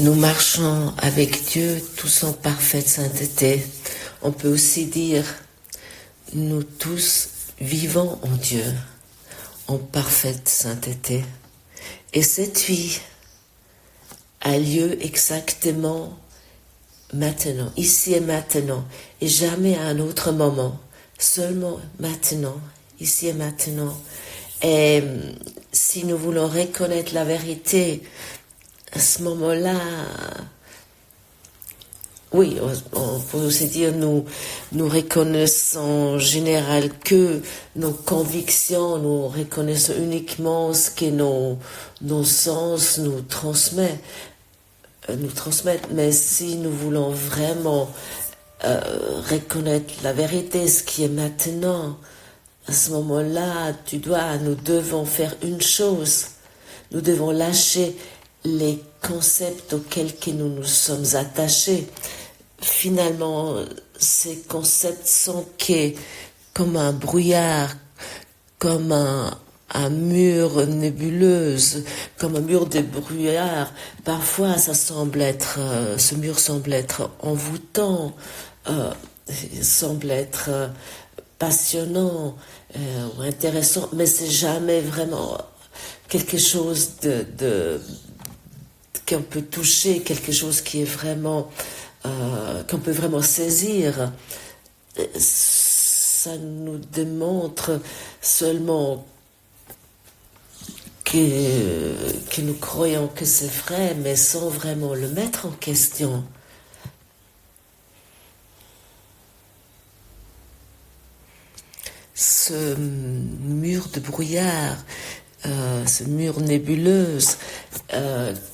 nous marchons avec Dieu tous en parfaite sainteté. On peut aussi dire, nous tous vivons en Dieu, en parfaite sainteté. Et cette vie a lieu exactement maintenant, ici et maintenant, et jamais à un autre moment, seulement maintenant, ici et maintenant. Et si nous voulons reconnaître la vérité, à ce moment-là, oui, on peut aussi dire nous reconnaissons en général que nos convictions, nous reconnaissons uniquement ce que nos sens nous transmettent. Mais si nous voulons vraiment reconnaître la vérité, ce qui est maintenant, à ce moment-là, nous devons faire une chose. Nous devons lâcher les concepts auxquels nous nous sommes attachés. Finalement, ces concepts sont comme un brouillard, comme un mur nébuleuse, comme un mur de brouillard. Parfois, ce mur semble être envoûtant, semble être passionnant ou intéressant, mais c'est jamais vraiment quelque chose qu'on peut toucher, quelque chose qui est vraiment qu'on peut vraiment saisir. Ça nous démontre seulement que nous croyons que c'est vrai, mais sans vraiment le mettre en question. Ce mur de brouillard, ce mur nébuleuse,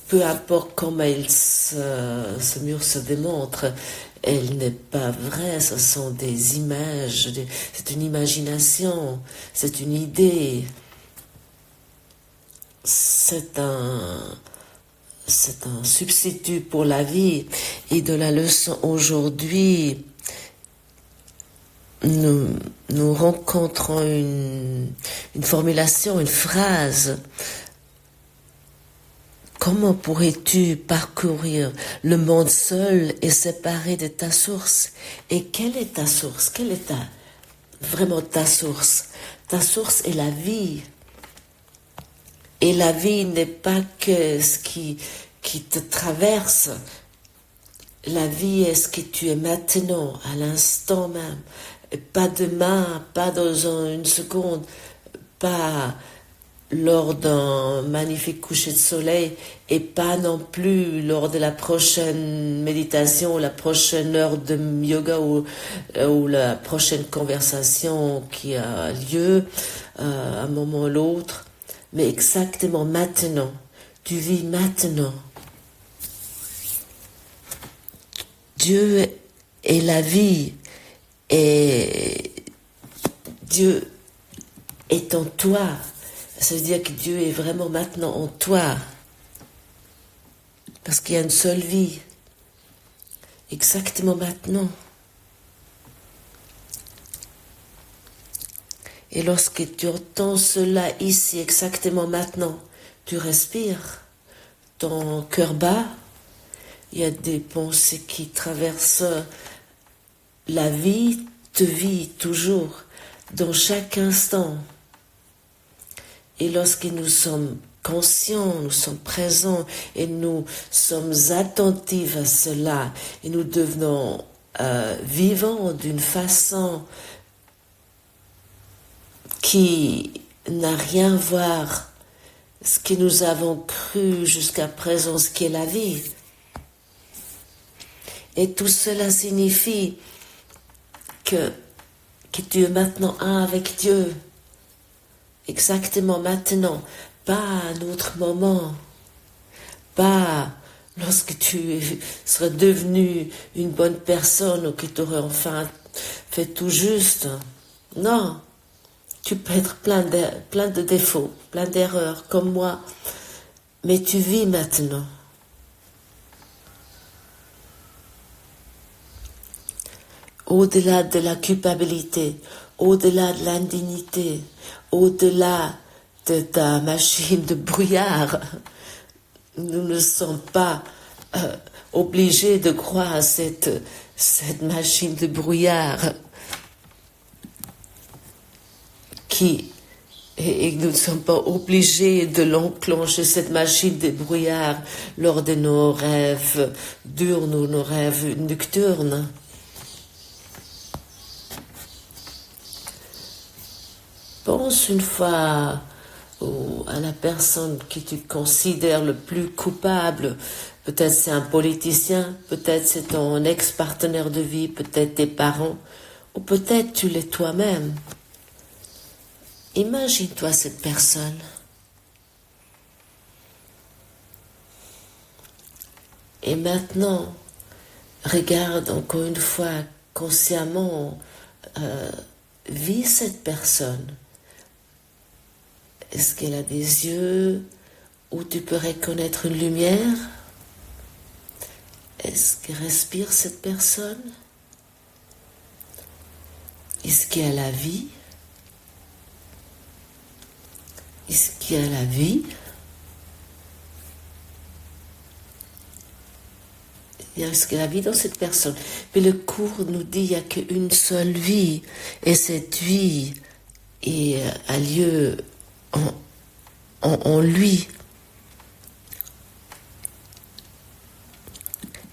peu importe comment ce mur se démontre, elle n'est pas vraie, ce sont des images, c'est une imagination, c'est une idée, c'est un substitut pour la vie. Et de la leçon aujourd'hui, nous rencontrons une formulation, une phrase. Comment pourrais-tu parcourir le monde seul et séparé de ta source? Et quelle est ta source? Quelle est vraiment ta source? Ta source est la vie. Et la vie n'est pas que ce qui te traverse. La vie est ce que tu es maintenant, à l'instant même. Pas demain, pas dans une seconde, pas lors d'un magnifique coucher de soleil et pas non plus lors de la prochaine méditation, la prochaine heure de yoga ou la prochaine conversation qui a lieu à un moment ou l'autre, mais exactement maintenant. Tu vis maintenant. Dieu est la vie et Dieu est en toi. Ça veut dire que Dieu est vraiment maintenant en toi. Parce qu'il y a une seule vie. Exactement maintenant. Et lorsque tu entends cela ici, exactement maintenant, tu respires. Ton cœur bat. Il y a des pensées qui traversent la vie, te vit toujours, dans chaque instant. Et lorsque nous sommes conscients, nous sommes présents et nous sommes attentifs à cela et nous devenons vivants d'une façon qui n'a rien à voir ce que nous avons cru jusqu'à présent, ce qu'est la vie. Et tout cela signifie que tu es maintenant un avec Dieu. Exactement maintenant, pas à un autre moment, pas lorsque tu seras devenu une bonne personne ou que tu aurais enfin fait tout juste. Non, tu peux être plein de défauts, plein d'erreurs comme moi, mais tu vis maintenant. Au-delà de la culpabilité, au-delà de l'indignité, au-delà de ta machine de brouillard, nous ne sommes pas obligés de croire à cette machine de brouillard et nous ne sommes pas obligés de l'enclencher, cette machine de brouillard, lors de nos rêves diurnes ou nos rêves nocturnes. Pense une fois à la personne que tu considères le plus coupable. Peut-être c'est un politicien, peut-être c'est ton ex-partenaire de vie, peut-être tes parents, ou peut-être tu l'es toi-même. Imagine-toi cette personne. Et maintenant, regarde encore une fois consciemment, vis cette personne. Est-ce qu'elle a des yeux où tu peux reconnaître une lumière? Est-ce qu'elle respire cette personne? Est-ce qu'il y a la vie? Est-ce qu'il y a la vie? Est-ce qu'il y a la vie dans cette personne? Mais le cours nous dit qu'il n'y a qu'une seule vie, et cette vie a lieu en lui.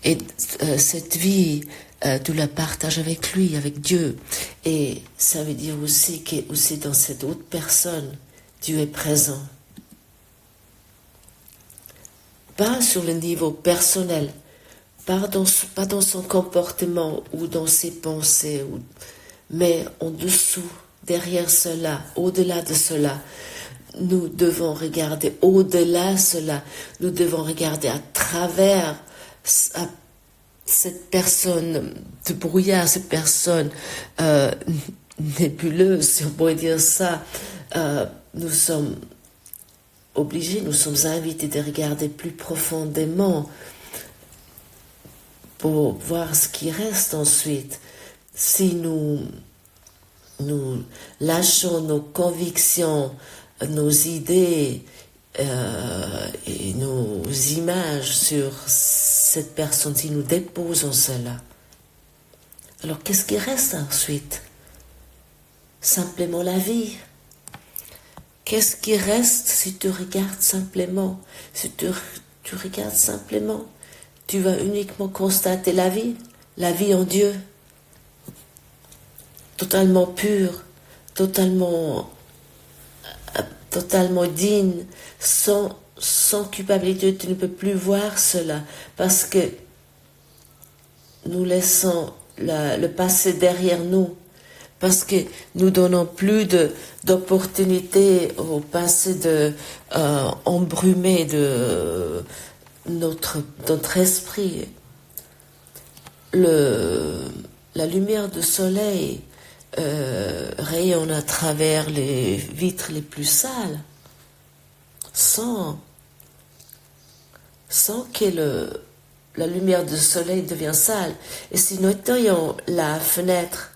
Et cette vie, tu la partages avec lui, avec Dieu. Et ça veut dire aussi que aussi dans cette autre personne, Dieu est présent. Pas sur le niveau personnel, pas dans son comportement ou dans ses pensées, mais en dessous, derrière cela, au-delà de cela. Nous devons regarder au-delà de cela. Nous devons regarder à travers cette personne de brouillard, cette personne nébuleuse, si on pourrait dire ça. Nous sommes obligés, nous sommes invités de regarder plus profondément pour voir ce qui reste ensuite. Si nous lâchons nos convictions, nos idées et nos images sur cette personne, si nous déposons cela, alors qu'est-ce qui reste ensuite? Simplement la vie. Qu'est-ce qui reste si tu regardes simplement? Si tu regardes simplement, tu vas uniquement constater la vie en Dieu, totalement pure, totalement digne, sans culpabilité. Tu ne peux plus voir cela parce que nous laissons le passé derrière nous, parce que nous donnons plus d'opportunités au passé embrumé de notre esprit. La lumière du soleil rayonne à travers les vitres les plus sales, sans que la lumière du soleil devienne sale. Et si nous nettoyons la fenêtre,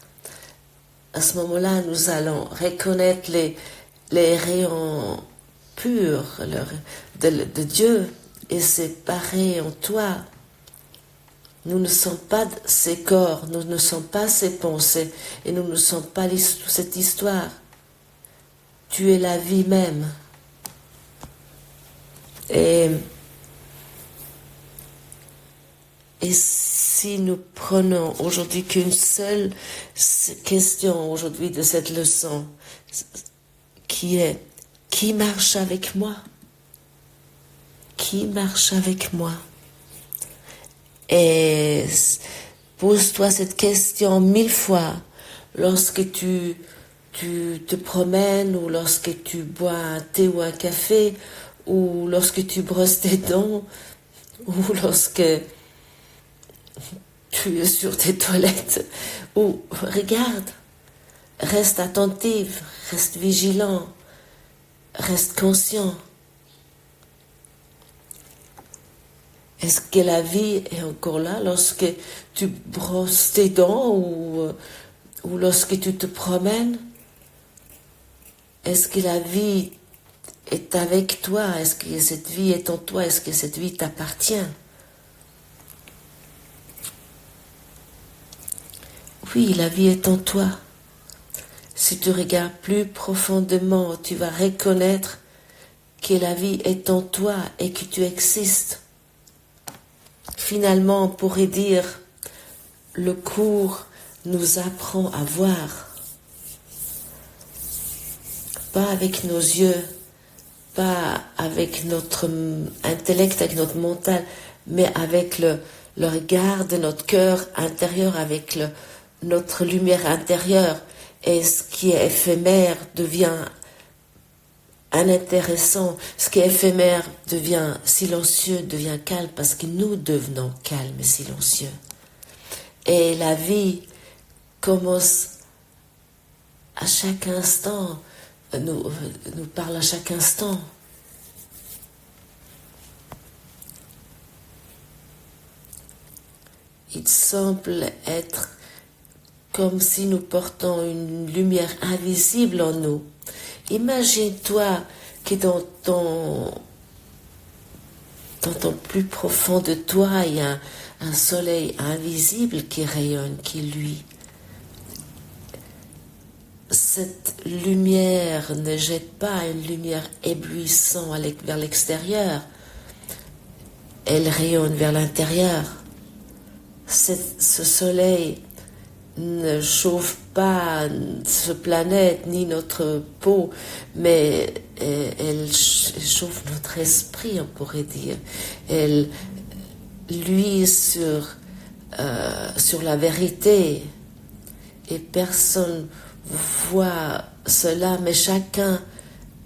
à ce moment-là, nous allons reconnaître les rayons purs de Dieu, et c'est pareil en toi. Nous ne sommes pas ces corps, nous ne sommes pas ces pensées, et nous ne sommes pas cette histoire. Tu es la vie même. Et si nous prenons aujourd'hui qu'une seule question aujourd'hui de cette leçon, qui est: qui marche avec moi? Qui marche avec moi? Et pose-toi cette question 1000 fois lorsque tu te promènes, ou lorsque tu bois un thé ou un café, ou lorsque tu brosses tes dents, ou lorsque tu es sur tes toilettes, ou regarde, reste attentive, reste vigilant, reste conscient. Est-ce que la vie est encore là lorsque tu brosses tes dents ou lorsque tu te promènes? Est-ce que la vie est avec toi? Est-ce que cette vie est en toi? Est-ce que cette vie t'appartient? oui, la vie est en toi. Si tu regardes plus profondément, tu vas reconnaître que la vie est en toi et que tu existes. Finalement, on pourrait dire, le cours nous apprend à voir. Pas avec nos yeux, pas avec notre intellect, avec notre mental, mais avec le regard de notre cœur intérieur, avec notre lumière intérieure. Et ce qui est éphémère devient inintéressant, ce qui est éphémère devient silencieux, devient calme, parce que nous devenons calmes et silencieux. Et la vie commence à chaque instant, nous parle à chaque instant. Il semble être comme si nous portons une lumière invisible en nous. Imagine-toi que dans ton plus profond de toi, il y a un soleil invisible qui rayonne, qui luit. Cette lumière ne jette pas une lumière éblouissante vers l'extérieur. Elle rayonne vers l'intérieur. Ce soleil ne chauffe pas cette planète ni notre peau, mais elle chauffe notre esprit, on pourrait dire. Elle luit sur la vérité, et personne voit cela, mais chacun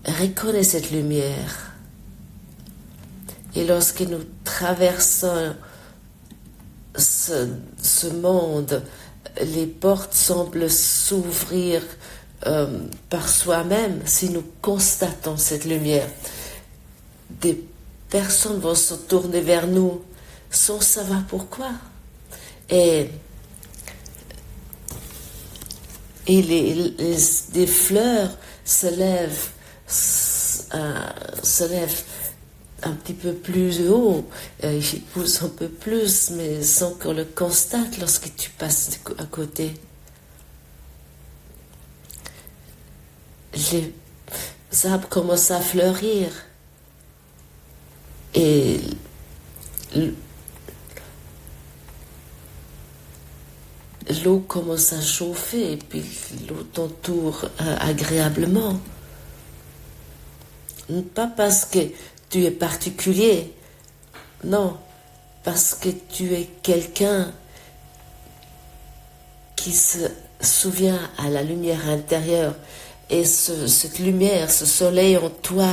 reconnaît cette lumière. Et lorsque nous traversons ce monde, les portes semblent s'ouvrir par soi-même si nous constatons cette lumière. Des personnes vont se tourner vers nous sans savoir pourquoi. Et des fleurs se lèvent un petit peu plus haut, ils poussent un peu plus, mais sans qu'on le constate lorsque tu passes à côté. Les arbres commencent à fleurir et l'eau commence à chauffer et puis l'eau t'entoure agréablement. Pas parce que tu es particulier, non, parce que tu es quelqu'un qui se souvient à la lumière intérieure, et cette lumière, ce soleil en toi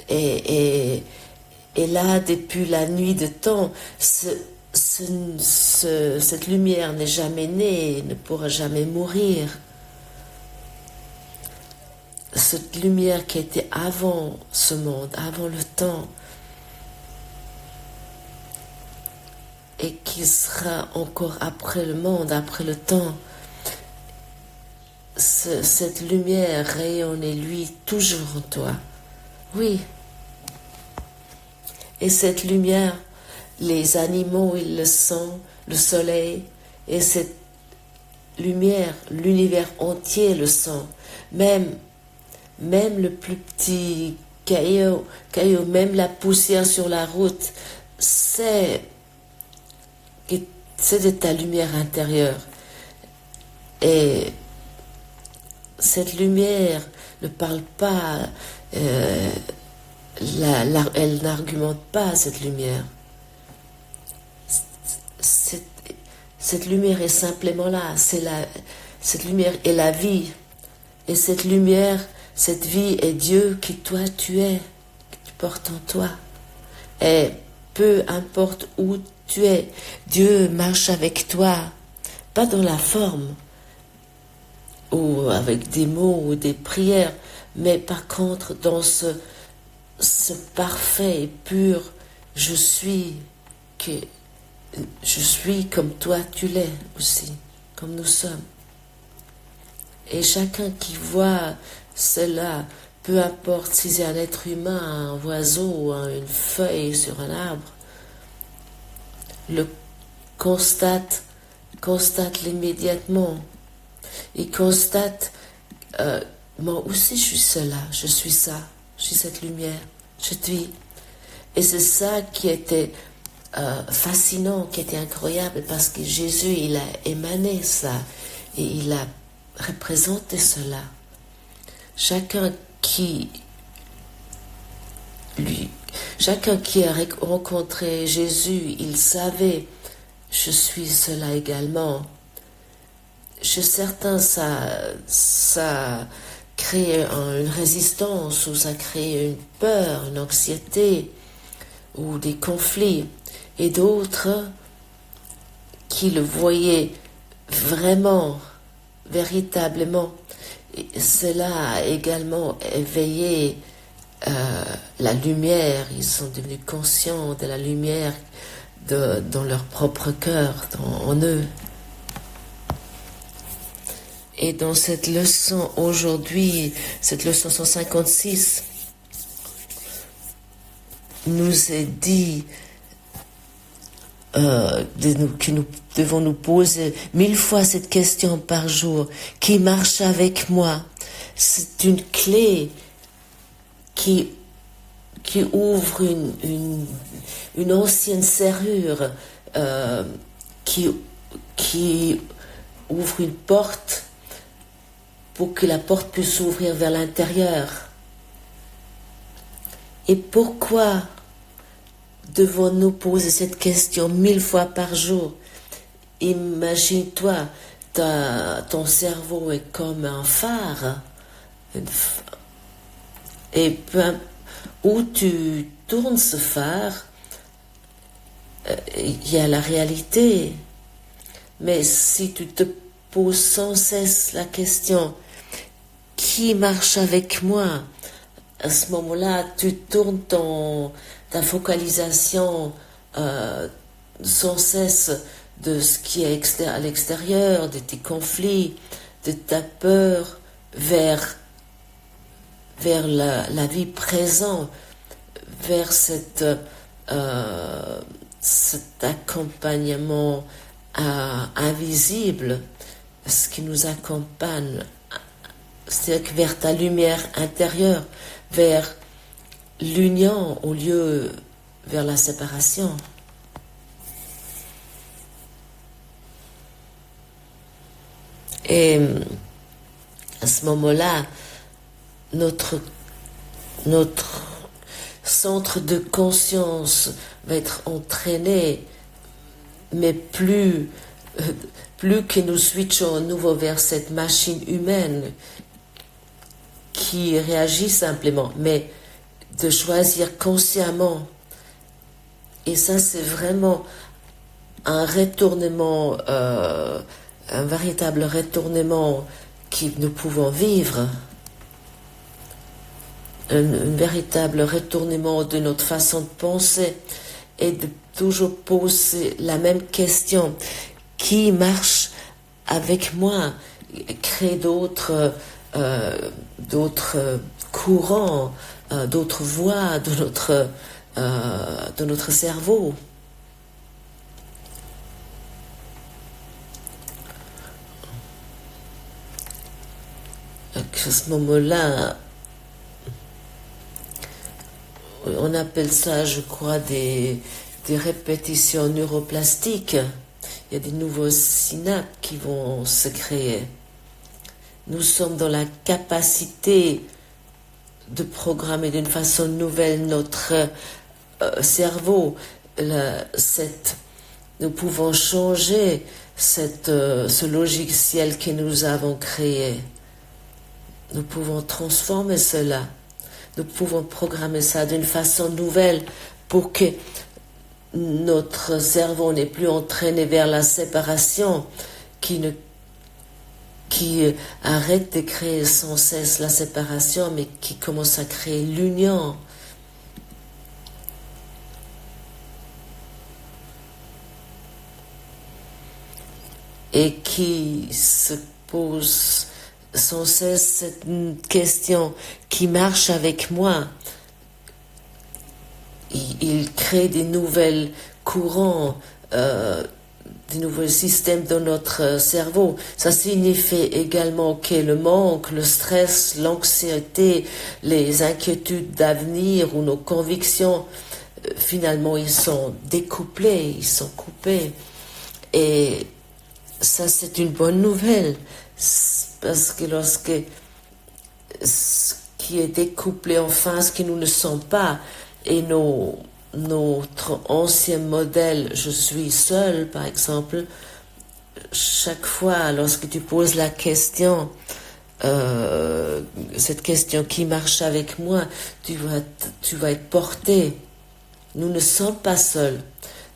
est là depuis la nuit de temps. Cette lumière n'est jamais née, ne pourra jamais mourir. Cette lumière qui était avant ce monde, avant le temps, et qui sera encore après le monde, après le temps. Cette lumière rayonne et luit toujours en toi. Oui. Et cette lumière, les animaux, ils le sentent, le soleil, et cette lumière, l'univers entier le sent. Même le plus petit caillou, même la poussière sur la route, c'est de ta lumière intérieure. Et cette lumière ne parle pas, elle n'argumente pas, cette lumière. Cette lumière est simplement là, cette lumière est la vie. Et cette lumière, cette vie est Dieu qui toi tu es, que tu portes en toi. Et peu importe où tu es, Dieu marche avec toi, pas dans la forme, ou avec des mots ou des prières, mais par contre dans ce parfait et pur je suis comme toi tu l'es aussi, comme nous sommes. Et chacun qui voit cela, peu importe si c'est un être humain, un oiseau, une feuille sur un arbre, le constate constate l'immédiatement. Il constate, moi aussi je suis cela, je suis ça, je suis cette lumière, je suis. Et c'est ça qui était fascinant, qui était incroyable, parce que Jésus, il a émané ça, et il a représenté cela. Chacun qui a rencontré Jésus, il savait, je suis cela également. Chez certains, ça crée une résistance, ou ça crée une peur, une anxiété, ou des conflits. Et d'autres qui le voyaient vraiment, véritablement. Et cela a également éveillé la lumière. Ils sont devenus conscients de la lumière dans leur propre cœur, en eux. Et dans cette leçon aujourd'hui, cette leçon 156, nous est dit que nous devons nous poser 1000 fois cette question par jour. Qui marche avec moi? C'est une clé qui ouvre une ancienne serrure, qui ouvre une porte pour que la porte puisse s'ouvrir vers l'intérieur. Et pourquoi devons-nous poser cette question 1000 fois par jour? Imagine-toi, ton cerveau est comme un phare. Et où tu tournes ce phare, il y a la réalité. Mais si tu te poses sans cesse la question, qui marche avec moi? À ce moment-là, tu tournes ta focalisation sans cesse de ce qui est à l'extérieur, de tes conflits, de ta peur, vers la vie présente, vers cet accompagnement invisible, ce qui nous accompagne, c'est-à-dire vers ta lumière intérieure, vers l'union au lieu vers la séparation. Et à ce moment-là, notre centre de conscience va être entraîné, mais plus que nous switchons à nouveau vers cette machine humaine qui réagit simplement, mais de choisir consciemment. Et ça, c'est vraiment un retournement, un véritable retournement que nous pouvons vivre. Un véritable retournement de notre façon de penser, et de toujours poser la même question. Qui marche avec moi? Créer d'autres courants, d'autres voies de notre cerveau. À ce moment-là, on appelle ça, je crois, des répétitions neuroplastiques. Il y a des nouveaux synapses qui vont se créer. Nous sommes dans la capacité de programmer d'une façon nouvelle notre cerveau. Nous pouvons changer ce logiciel que nous avons créé. Nous pouvons transformer cela. Nous pouvons programmer ça d'une façon nouvelle pour que notre cerveau n'est plus entraîné vers la séparation, qui arrête de créer sans cesse la séparation, mais qui commence à créer l'union. Et qui se pose sans cesse cette question, qui marche avec moi? Il crée des nouvelles courants, des nouveaux systèmes dans notre cerveau. Ça signifie également que le manque, le stress, l'anxiété, les inquiétudes d'avenir ou nos convictions, finalement, ils sont découplés, ils sont coupés. Et ça, c'est une bonne nouvelle, parce que lorsque ce qui est découplé enfin, ce que nous ne sommes pas, et notre ancien modèle, je suis seul, par exemple, chaque fois, lorsque tu poses la question, cette question qui marche avec moi, tu vas être porté. Nous ne sommes pas seuls,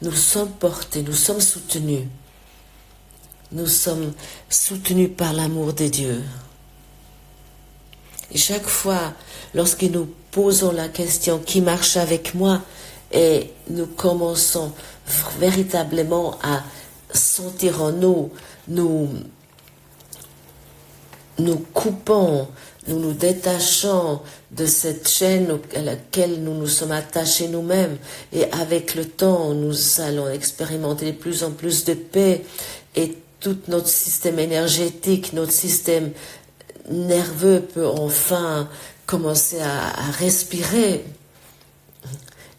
nous sommes portés, nous sommes soutenus. Nous sommes soutenus par l'amour de Dieu. Et chaque fois, lorsque nous posons la question qui marche avec moi, et nous commençons véritablement à sentir en nous, nous coupons, nous nous détachons de cette chaîne à laquelle nous nous sommes attachés nous-mêmes, et avec le temps, nous allons expérimenter de plus en plus de paix, et tout notre système énergétique, notre système nerveux peut enfin commencer à respirer.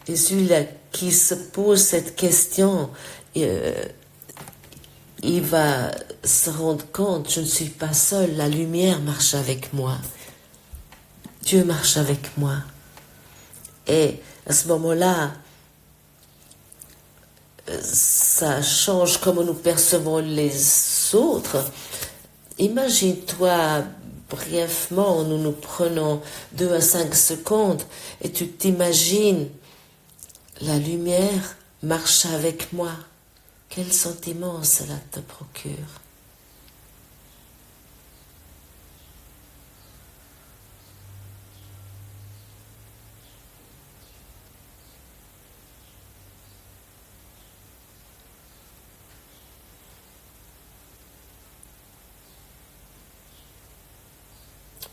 Et celui-là qui se pose cette question, il va se rendre compte, je ne suis pas seul, la lumière marche avec moi. Dieu marche avec moi. Et à ce moment-là, ça change comment nous percevons les autres. Imagine-toi brièvement, nous prenons 2 à 5 secondes et tu t'imagines la lumière marche avec moi. Quel sentiment cela te procure?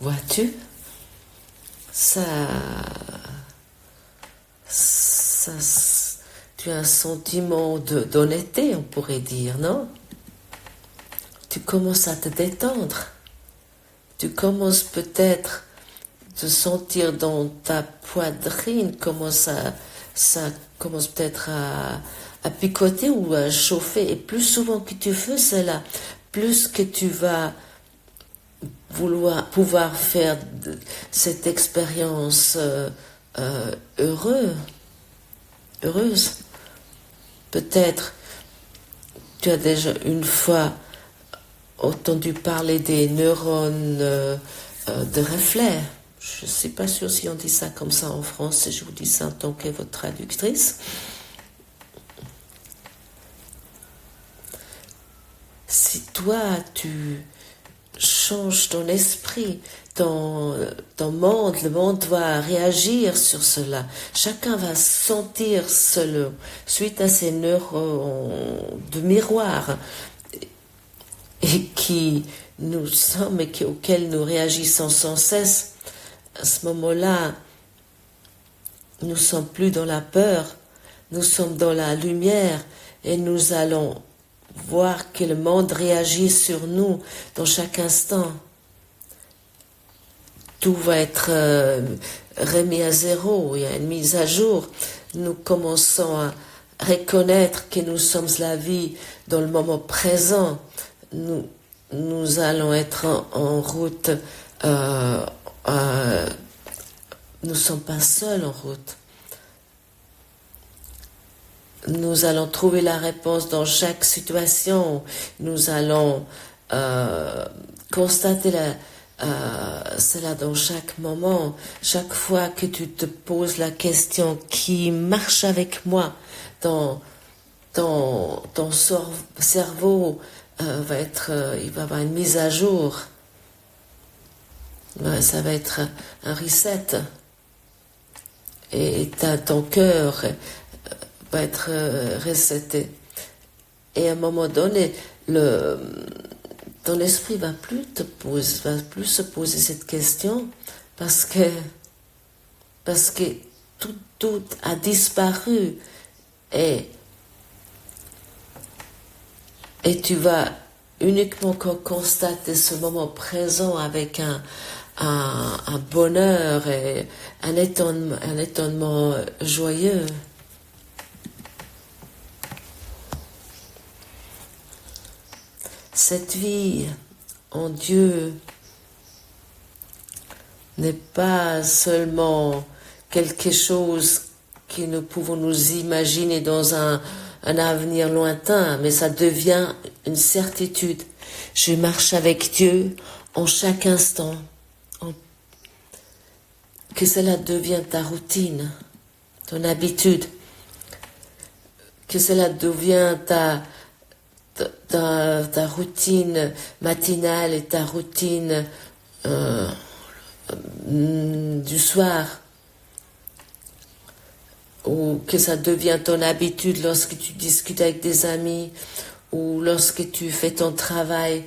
Vois-tu, tu as un sentiment d'honnêteté, on pourrait dire, non? Tu commences à te détendre. Tu commences peut-être à te sentir dans ta poitrine, ça commence peut-être à picoter ou à chauffer. Et plus souvent que tu fais cela, plus que tu vas pouvoir faire cette expérience heureuse. Peut-être tu as déjà une fois entendu parler des neurones de reflet. Je ne suis pas sûre si on dit ça comme ça en français, je vous dis ça en tant que votre traductrice. Si toi, tu changes ton esprit, ton monde, le monde va réagir sur cela. Chacun va sentir cela suite à ces neurones de miroir et qui nous sommes et auxquels nous réagissons sans cesse. À ce moment-là, nous ne sommes plus dans la peur, nous sommes dans la lumière et nous allons voir que le monde réagit sur nous dans chaque instant. Tout va être remis à zéro, il y a une mise à jour. Nous commençons à reconnaître que nous sommes la vie dans le moment présent. Nous allons être en route, nous ne sommes pas seuls en route. Nous allons trouver la réponse dans chaque situation. Nous allons constater cela dans chaque moment. Chaque fois que tu te poses la question qui marche avec moi, ton cerveau il va avoir une mise à jour. Ça va être un reset. Et ton cœur va être reseté. Et à un moment donné, ton esprit va plus se poser cette question parce que tout a disparu et Et tu vas uniquement constater ce moment présent avec un bonheur et un étonnement joyeux. Cette vie en Dieu n'est pas seulement quelque chose que nous pouvons nous imaginer dans un avenir lointain, mais ça devient une certitude. Je marche avec Dieu en chaque instant. Que cela devienne ta routine, ton habitude. Que cela devienne ta routine matinale et ta routine du soir, ou que ça devient ton habitude lorsque tu discutes avec des amis, ou lorsque tu fais ton travail,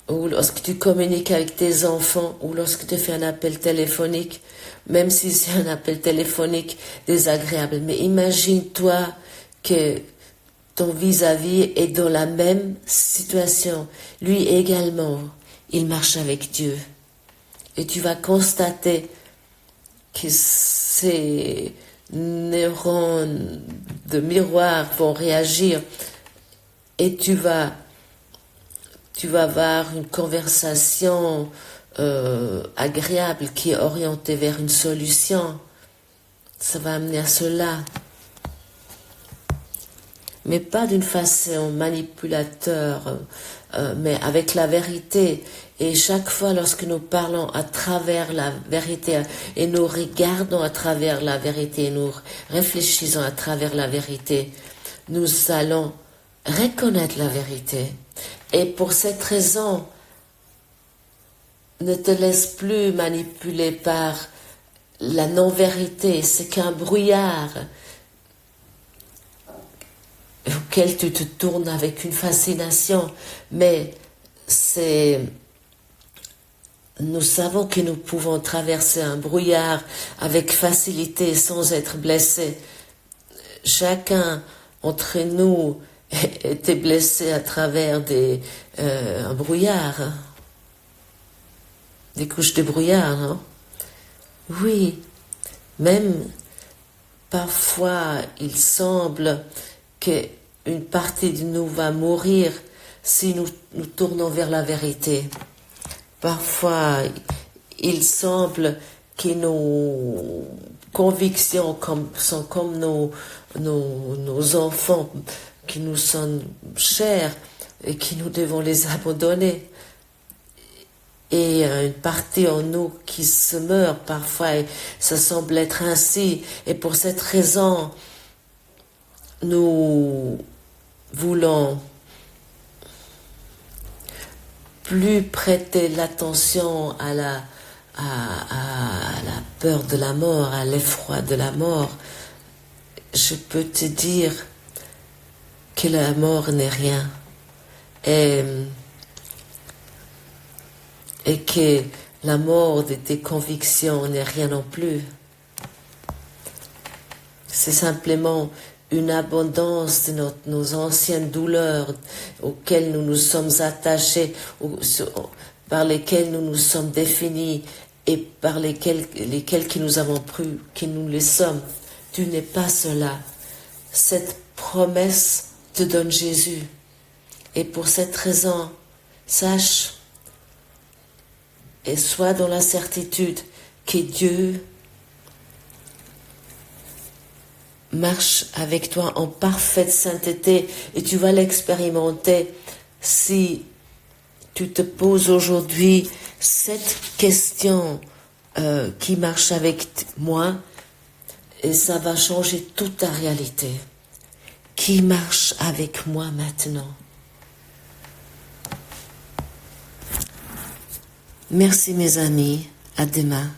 ou lorsque tu communiques avec tes enfants, ou lorsque tu fais un appel téléphonique, même si c'est un appel téléphonique désagréable. Mais imagine-toi que ton vis-à-vis est dans la même situation. Lui également, il marche avec Dieu. Et tu vas constater que ces neurones de miroir vont réagir et tu vas avoir une conversation agréable qui est orientée vers une solution. Ça va amener à cela. Mais pas d'une façon manipulateur, mais avec la vérité. Et chaque fois lorsque nous parlons à travers la vérité et nous regardons à travers la vérité et nous réfléchissons à travers la vérité, nous allons reconnaître la vérité. Et pour cette raison, ne te laisse plus manipuler par la non-vérité. C'est qu'un brouillard auquel tu te tournes avec une fascination, mais nous savons que nous pouvons traverser un brouillard avec facilité sans être blessé. Chacun entre nous était blessé à travers un brouillard, des couches de brouillard, non? Oui, même parfois il semble qu'une partie de nous va mourir si nous tournons vers la vérité. Parfois, il semble que nos convictions sont comme nos enfants, qui nous sont chers et que nous devons les abandonner. Et une partie en nous qui se meurt parfois, et ça semble être ainsi. Et pour cette raison, nous voulons plus prêter l'attention à la peur de la mort, à l'effroi de la mort. Je peux te dire que la mort n'est rien et que la mort de tes convictions n'est rien non plus. C'est simplement une abondance de nos anciennes douleurs auxquelles nous nous sommes attachés, par lesquelles nous nous sommes définis et par lesquelles que nous avons cru que nous les sommes. Tu n'es pas cela. Cette promesse te donne Jésus. Et pour cette raison, sache et sois dans la certitude que Dieu marche avec toi en parfaite sainteté et tu vas l'expérimenter si tu te poses aujourd'hui cette question qui marche avec moi et ça va changer toute ta réalité. Qui marche avec moi maintenant? Merci mes amis, à demain.